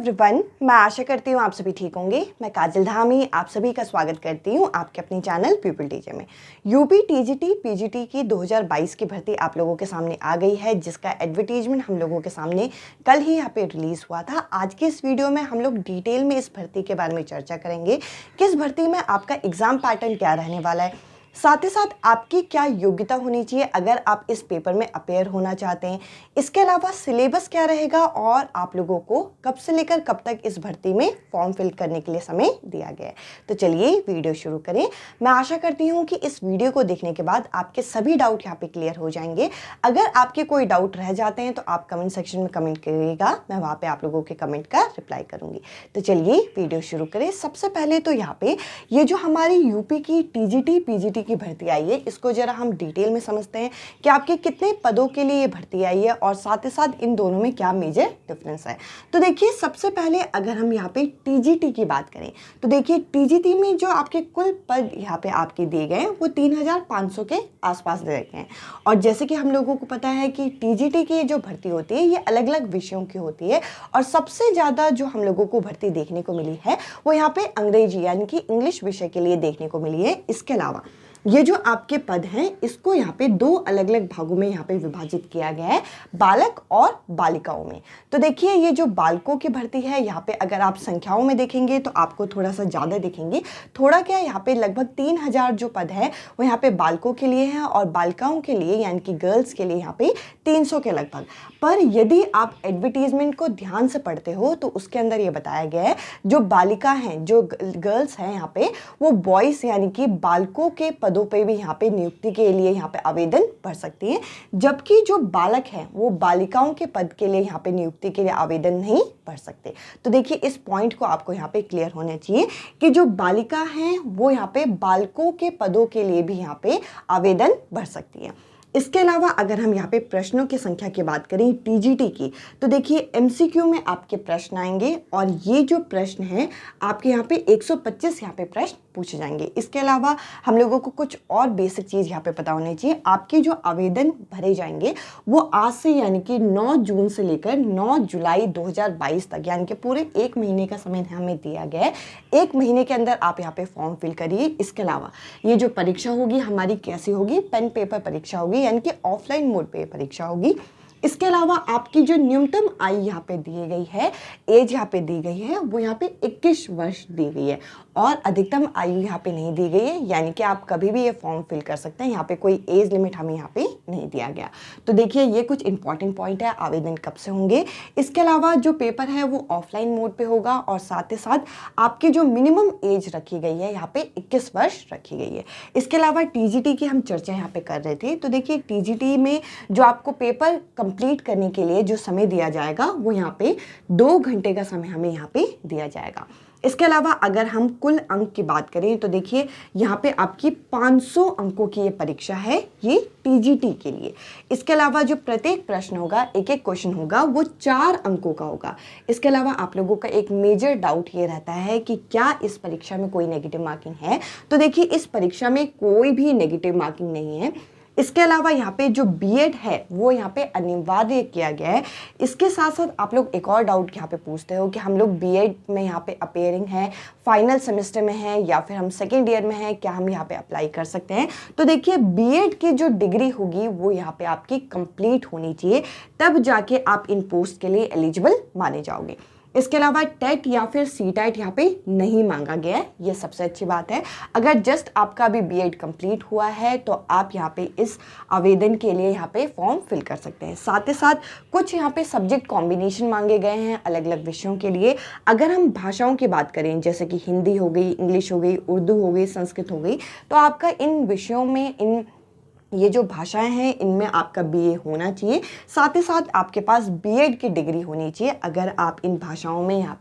Everyone, मैं आशा करती हूँ आप सभी ठीक होंगे। मैं काजल धामी आप सभी का स्वागत करती हूँ आपके अपने चैनल पीपल टीचर में। यूपी टीजीटी पीजीटी की 2022 की भर्ती आप लोगों के सामने आ गई है, जिसका एडवर्टीजमेंट हम लोगों के सामने कल ही यहाँ पे रिलीज़ हुआ था। आज के इस वीडियो में हम लोग डिटेल में इस भर्ती के बारे में चर्चा करेंगे कि इस भर्ती में आपका एग्ज़ाम पैटर्न क्या रहने वाला है, साथ ही साथ आपकी क्या योग्यता होनी चाहिए अगर आप इस पेपर में अपेयर होना चाहते हैं। इसके अलावा सिलेबस क्या रहेगा और आप लोगों को कब से लेकर कब तक इस भर्ती में फॉर्म फिल करने के लिए समय दिया गया है। तो चलिए वीडियो शुरू करें। मैं आशा करती हूँ कि इस वीडियो को देखने के बाद आपके सभी डाउट यहाँ पे क्लियर हो जाएंगे। अगर आपके कोई डाउट रह जाते हैं तो आप कमेंट सेक्शन में कमेंट करिएगा, मैं वहाँ पे आप लोगों के कमेंट का रिप्लाई करूँगी। तो चलिए वीडियो शुरू करें। सबसे पहले तो यहाँ पे ये जो हमारी यूपी की टीजीटी पीजीटी की भर्ती आई है, इसको जरा हम डिटेल में समझते हैं कि आपके कितने पदों के लिए ये भर्ती आई है और साथ ही साथ इन दोनों में क्या मेजर डिफरेंस है। तो देखिए, सबसे पहले अगर हम यहाँ पे टीजीटी की बात करें तो देखिए टीजीटी में जो आपके कुल पद यहाँ पे आपके दिए गए हैं वो 3500 के आसपास दिए गए हैं। और जैसे कि हम लोगों को पता है कि टीजीटी की जो भर्ती होती है ये अलग अलग विषयों की होती है और सबसे ज़्यादा जो हम लोगों को भर्ती देखने को मिली है वो यहाँ पे अंग्रेजी यानी कि इंग्लिश विषय के लिए देखने को मिली है। इसके अलावा ये जो आपके पद हैं इसको यहाँ पे दो अलग अलग भागों में यहाँ पे विभाजित किया गया है, बालक और बालिकाओं में। तो देखिए, ये जो बालकों की भर्ती है यहाँ पे अगर आप संख्याओं में देखेंगे तो आपको थोड़ा सा ज़्यादा दिखेंगे। थोड़ा क्या, यहाँ पे लगभग 3000 जो पद है वो यहाँ पे बालकों के लिए हैं और बालिकाओं के लिए यानी कि गर्ल्स के लिए यहाँ पे 300 के लगभग। पर यदि आप एडवर्टीजमेंट को ध्यान से पढ़ते हो तो उसके अंदर ये बताया गया है जो बालिका हैं, जो गर्ल्स हैं यहाँ पे, वो बॉयज़ यानी कि बालकों के पदों पे भी यहाँ पे नियुक्ति के लिए यहाँ पे आवेदन भर सकती हैं, जबकि जो बालक हैं वो बालिकाओं के पद के लिए यहाँ पे नियुक्ति के लिए आवेदन नहीं भर सकते। तो देखिए, इस पॉइंट को आपको यहाँ पे क्लियर होना चाहिए कि जो बालिका हैं वो यहाँ पे बालकों के पदों के लिए भी यहाँ पे आवेदन भर सकती है। इसके अलावा अगर हम यहाँ पे प्रश्नों की संख्या की बात करें टीजीटी की तो देखिए एमसीक्यू में आपके प्रश्न आएंगे और ये जो प्रश्न हैं आपके यहाँ पे 125 यहाँ पे प्रश्न पूछे जाएंगे। इसके अलावा हम लोगों को कुछ और बेसिक चीज़ यहाँ पे पता होनी चाहिए। आपके जो आवेदन भरे जाएंगे वो आज से यानी कि 9 जून से लेकर 9 जुलाई 2022 तक यानी कि पूरे 1 महीने का समय हमें दिया गया है। 1 महीने के अंदर आप यहाँ पे फॉर्म फिल करिए। इसके अलावा ये जो परीक्षा होगी हमारी कैसी होगी, पेन पेपर परीक्षा होगी यानी कि ऑफलाइन मोड पे परीक्षा होगी। इसके अलावा आपकी जो न्यूनतम आयु यहाँ पे दी गई है, एज यहाँ पे दी गई है, वो यहाँ पे 21 वर्ष दी गई है और अधिकतम आयु यहाँ पे नहीं दी गई है, यानी कि आप कभी भी ये फॉर्म फिल कर सकते हैं। यहाँ पे कोई एज लिमिट हमें यहाँ पे नहीं दिया गया। तो देखिए, ये कुछ इंपॉर्टेंट पॉइंट है, आवेदन कब से होंगे। इसके अलावा जो पेपर है वो ऑफलाइन मोड पे होगा और साथ ही साथ आपकी जो मिनिमम एज रखी गई है यहाँ पे 21 वर्ष रखी गई है। इसके अलावा टीजीटी की हम चर्चा यहाँ पे कर रहे थे, तो देखिए टीजीटी में जो आपको पेपर कंप्लीट करने के लिए जो समय दिया जाएगा वो यहाँ पे 2 घंटे का समय हमें यहाँ पे दिया जाएगा। इसके अलावा अगर हम कुल अंक की बात करें तो देखिए यहाँ पे आपकी 500 अंकों की ये परीक्षा है, ये टीजीटी के लिए। इसके अलावा जो प्रत्येक प्रश्न होगा, एक एक क्वेश्चन होगा, वो 4 अंकों का होगा। इसके अलावा आप लोगों का एक मेजर डाउट ये रहता है कि क्या इस परीक्षा में कोई नेगेटिव मार्किंग है। तो देखिए, इस परीक्षा में कोई भी नेगेटिव मार्किंग नहीं है। इसके अलावा यहाँ पे जो बीएड है वो यहाँ पे अनिवार्य किया गया है। इसके साथ साथ आप लोग एक और डाउट यहाँ पे पूछते हो कि हम लोग बीएड में यहाँ पे अपेयरिंग है, फाइनल सेमेस्टर में है या फिर हम सेकेंड ईयर में है, क्या हम यहाँ पे अप्लाई कर सकते हैं। तो देखिए, बीएड की जो डिग्री होगी वो यहाँ पे आपकी कंप्लीट होनी चाहिए, तब जाके आप इन पोस्ट के लिए एलिजिबल माने जाओगे। इसके अलावा टेट या फिर सीटेट यहाँ पे नहीं मांगा गया है, ये सबसे अच्छी बात है। अगर जस्ट आपका भी बीएड कंप्लीट हुआ है तो आप यहाँ पे इस आवेदन के लिए यहाँ पे फॉर्म फिल कर सकते हैं। साथ ही साथ कुछ यहाँ पे सब्जेक्ट कॉम्बिनेशन मांगे गए हैं अलग अलग विषयों के लिए। अगर हम भाषाओं की बात करें जैसे कि हिंदी हो गई, इंग्लिश हो गई, उर्दू हो गई, संस्कृत हो गई, तो आपका इन विषयों में ये जो भाषाएं हैं इनमें आपका बीए होना चाहिए। साथ ही साथ आपके पास बीएड की डिग्री होनी चाहिए अगर आप इन भाषाओं में यहाँ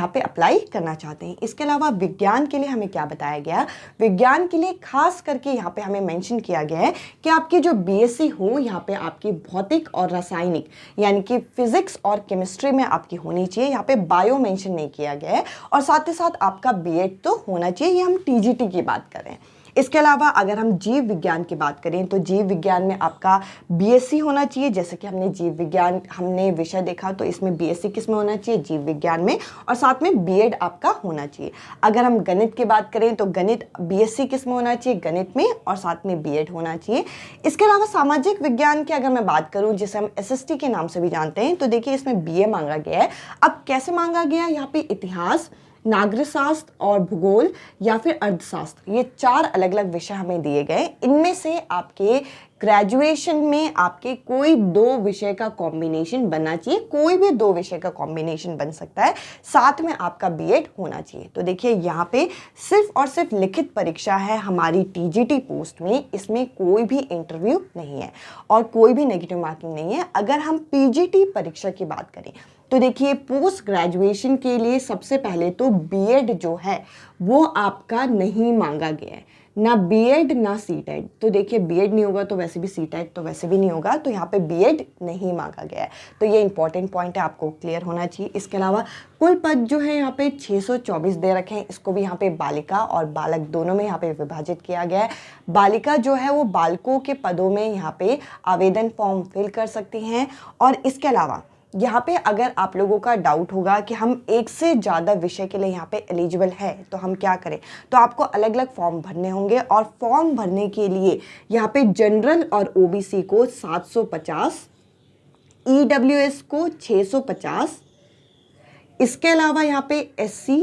पे अप्लाई करना चाहते हैं। इसके अलावा विज्ञान के लिए हमें क्या बताया गया, विज्ञान के लिए खास करके यहाँ पे हमें मेंशन किया गया है कि आपकी जो बीएससी हो यहाँ पे आपकी भौतिक और रासायनिक यानी कि फिजिक्स और केमिस्ट्री में आपकी होनी चाहिए। यहाँ पे बायो मेंशन नहीं किया गया है और साथ ही साथ आपका बीएड तो होना चाहिए। ये हम टीजीटी की बात कर रहे हैं। इसके अलावा अगर हम जीव विज्ञान की बात करें तो जीव विज्ञान में आपका बीएससी होना चाहिए। जैसे कि हमने जीव विज्ञान हमने विषय देखा तो इसमें बीएससी किस में होना चाहिए, जीव विज्ञान में, और साथ में बीएड आपका होना चाहिए। अगर हम गणित की बात करें तो गणित बीएससी किस में होना चाहिए, गणित में, और साथ में बीएड होना चाहिए। इसके अलावा सामाजिक विज्ञान की अगर मैं बात करूं जिसे हम एसएसटी के नाम से भी जानते हैं, तो देखिए इसमें बीए मांगा गया है। अब कैसे मांगा गया है, यहाँ पे इतिहास, नागरिक शास्त्र और भूगोल या फिर अर्थशास्त्र, ये 4 अलग अलग विषय हमें दिए गए। इनमें से आपके ग्रेजुएशन में आपके कोई 2 विषय का कॉम्बिनेशन बनना चाहिए, कोई भी 2 विषय का कॉम्बिनेशन बन सकता है, साथ में आपका बीएड होना चाहिए। तो देखिए यहाँ पे सिर्फ और सिर्फ लिखित परीक्षा है हमारी टीजीटी पोस्ट में, इसमें कोई भी इंटरव्यू नहीं है और कोई भी नेगेटिव मार्किंग नहीं है। अगर हम पीजीटी परीक्षा की बात करें तो देखिए पोस्ट ग्रेजुएशन के लिए सबसे पहले तो बीएड जो है वो आपका नहीं मांगा गया है, ना बीएड ना सीटेट। तो देखिए बीएड नहीं होगा तो वैसे भी सीटेट तो वैसे भी नहीं होगा, तो यहाँ पे बीएड नहीं मांगा गया है। तो ये इंपॉर्टेंट पॉइंट है, आपको क्लियर होना चाहिए। इसके अलावा कुल पद जो है यहाँ पे 624 दे रखे हैं। इसको भी यहाँ पे बालिका और बालक दोनों में यहाँ पे विभाजित किया गया है। बालिका जो है वो बालकों के पदों में यहाँ पे आवेदन फॉर्म फिल कर सकती हैं। और इसके अलावा यहाँ पे अगर आप लोगों का डाउट होगा कि हम एक से ज़्यादा विषय के लिए यहाँ पे एलिजिबल है तो हम क्या करें, तो आपको अलग अलग फॉर्म भरने होंगे। और फॉर्म भरने के लिए यहाँ पे जनरल और ओबीसी को 750, ईडब्ल्यूएस को 650, इसके अलावा यहाँ पे एससी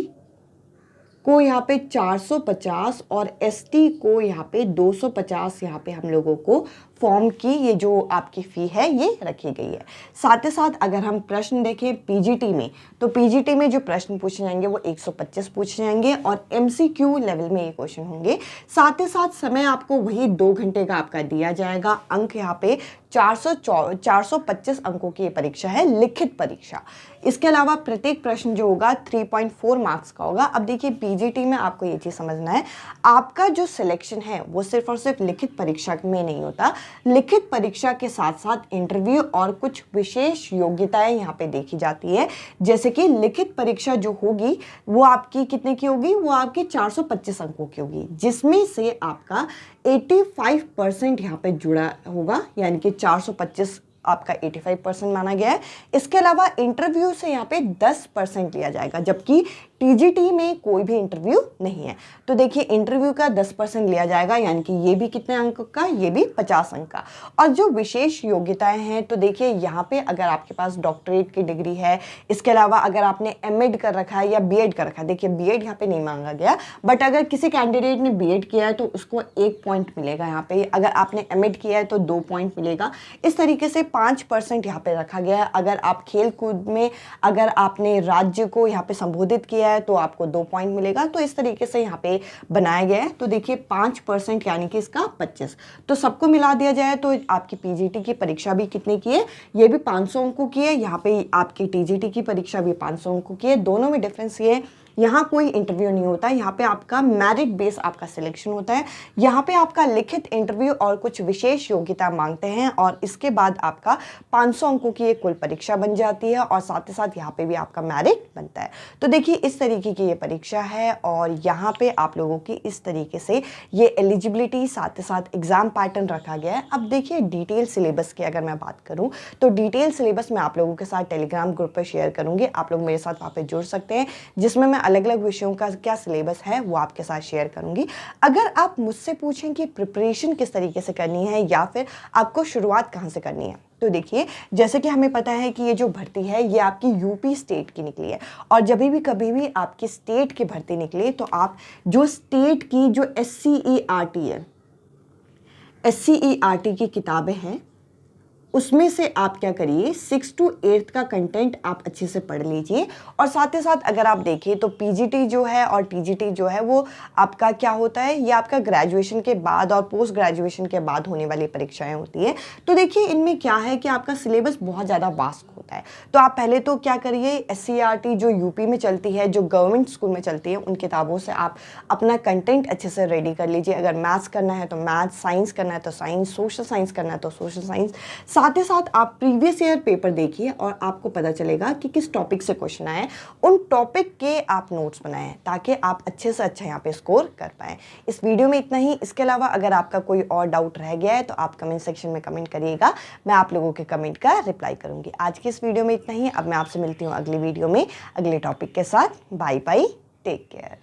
को यहाँ पे 450 और एसटी को यहाँ पे 250 यहाँ पे हम लोगों को फॉर्म की ये जो आपकी फ़ी है ये रखी गई है। साथ ही साथ अगर हम प्रश्न देखें पीजीटी में, तो पीजीटी में जो प्रश्न पूछे जाएंगे वो 125 पूछे जाएंगे और एमसीक्यू लेवल में ये क्वेश्चन होंगे। साथ ही साथ समय आपको वही 2 घंटे का आपका दिया जाएगा। अंक यहाँ पे 425 अंकों की ये परीक्षा है, लिखित परीक्षा। इसके अलावा प्रत्येक प्रश्न जो होगा 3.4 मार्क्स का होगा। अब देखिए पीजीटी में आपको ये चीज़ समझना है, आपका जो सिलेक्शन है वो सिर्फ और सिर्फ लिखित परीक्षा में नहीं होता। लिखित परीक्षा के साथ साथ इंटरव्यू और कुछ विशेष योग्यताएं यहाँ पे देखी जाती है। जैसे कि लिखित परीक्षा जो होगी वो आपकी कितने की होगी, वो आपकी 425 अंकों की होगी, जिसमें से आपका 85% यहाँ पे जुड़ा होगा, यानी कि 425 आपका 85% माना गया है। इसके अलावा इंटरव्यू से यहाँ पे 10% लिया जाएगा, जबकि टीजीटी में कोई भी इंटरव्यू नहीं है। तो देखिए इंटरव्यू का 10% लिया जाएगा, यानी कि ये भी कितने अंक का, ये भी 50 अंक का। और जो विशेष योग्यताएं हैं तो देखिए यहाँ पे अगर आपके पास डॉक्टरेट की डिग्री है, इसके अलावा अगर आपने एमएड कर रखा है या बीएड कर रखा है, देखिए बीएड यहाँ पे नहीं मांगा गया, बट अगर किसी कैंडिडेट ने बीएड किया है तो उसको 1 पॉइंट मिलेगा यहाँ पे, अगर आपने एमएड किया है तो 2 पॉइंट मिलेगा। इस तरीके से 5% यहाँ पे रखा गया है। अगर आप खेल कूद में अगर आपने राज्य को यहाँ पे संबोधित किया है तो आपको 2 पॉइंट मिलेगा। तो इस तरीके से यहाँ पे बनाया गया है। तो देखिए 5% यानी कि इसका 25, तो सबको मिला दिया जाए तो आपकी पीजीटी की परीक्षा भी कितने की है, ये भी 500 अंकों की है। यहाँ पे आपकी टीजीटी की परीक्षा भी 500 अंकों की है। दोनों में डिफरेंस ये है, यहाँ कोई इंटरव्यू नहीं होता, यहाँ पे आपका मेरिट बेस आपका सिलेक्शन होता है। यहाँ पे आपका लिखित इंटरव्यू और कुछ विशेष योग्यता मांगते हैं और इसके बाद आपका 500 अंकों की एक कुल परीक्षा बन जाती है और साथ ही साथ यहाँ पे भी आपका मेरिट बनता है। तो देखिए इस तरीके की ये परीक्षा है और यहाँ पे आप लोगों की इस तरीके से ये एलिजिबिलिटी साथ ही साथ एग्जाम पैटर्न रखा गया है। अब देखिए डिटेल सिलेबस की अगर मैं बात करूँ तो डिटेल सिलेबस मैं आप लोगों के साथ टेलीग्राम ग्रुप पर शेयर करूँगी, आप लोग मेरे साथ वहाँ पे जुड़ सकते हैं, जिसमें मैं अलग अलग विषयों का क्या सिलेबस है वो आपके साथ शेयर करूंगी। अगर आप मुझसे पूछें कि प्रिपरेशन किस तरीके से करनी है या फिर आपको शुरुआत कहां से करनी है, तो देखिए जैसे कि हमें पता है कि ये जो भर्ती है ये आपकी यूपी स्टेट की निकली है और जब भी कभी भी आपकी स्टेट की भर्ती निकले तो आप जो स्टेट की जो एससीईआरटी है, एससीईआरटी की किताबें हैं उसमें से आप क्या करिए 6 to 8 का कंटेंट आप अच्छे से पढ़ लीजिए। और साथ ही साथ अगर आप देखिए तो पीजीटी जो है और टीजीटी जो है वो आपका क्या होता है, ये आपका ग्रेजुएशन के बाद और पोस्ट ग्रेजुएशन के बाद होने वाली परीक्षाएं होती है। तो देखिए इनमें क्या है कि आपका सिलेबस बहुत ज़्यादा वास्ट होता है। तो आप पहले तो क्या करिए एससीईआरटी जो यूपी में चलती है, जो गवर्नमेंट स्कूल में चलती है, उन किताबों से आप अपना कंटेंट अच्छे से रेडी कर लीजिए। अगर मैथ्स करना है तो मैथ्स, साइंस करना है तो साइंस, सोशल साइंस करना है तो सोशल साइंस। साथ ही साथ आप प्रीवियस ईयर पेपर देखिए और आपको पता चलेगा कि किस टॉपिक से क्वेश्चन आए, उन टॉपिक के आप नोट्स बनाएं ताकि आप अच्छे से अच्छा यहाँ पे स्कोर कर पाएँ। इस वीडियो में इतना ही। इसके अलावा अगर आपका कोई और डाउट रह गया है तो आप कमेंट सेक्शन में कमेंट करिएगा, मैं आप लोगों के कमेंट का रिप्लाई करूँगी। आज की इस वीडियो में इतना ही। अब मैं आपसे मिलती हूँ अगली वीडियो में अगले टॉपिक के साथ। Bye bye, take care.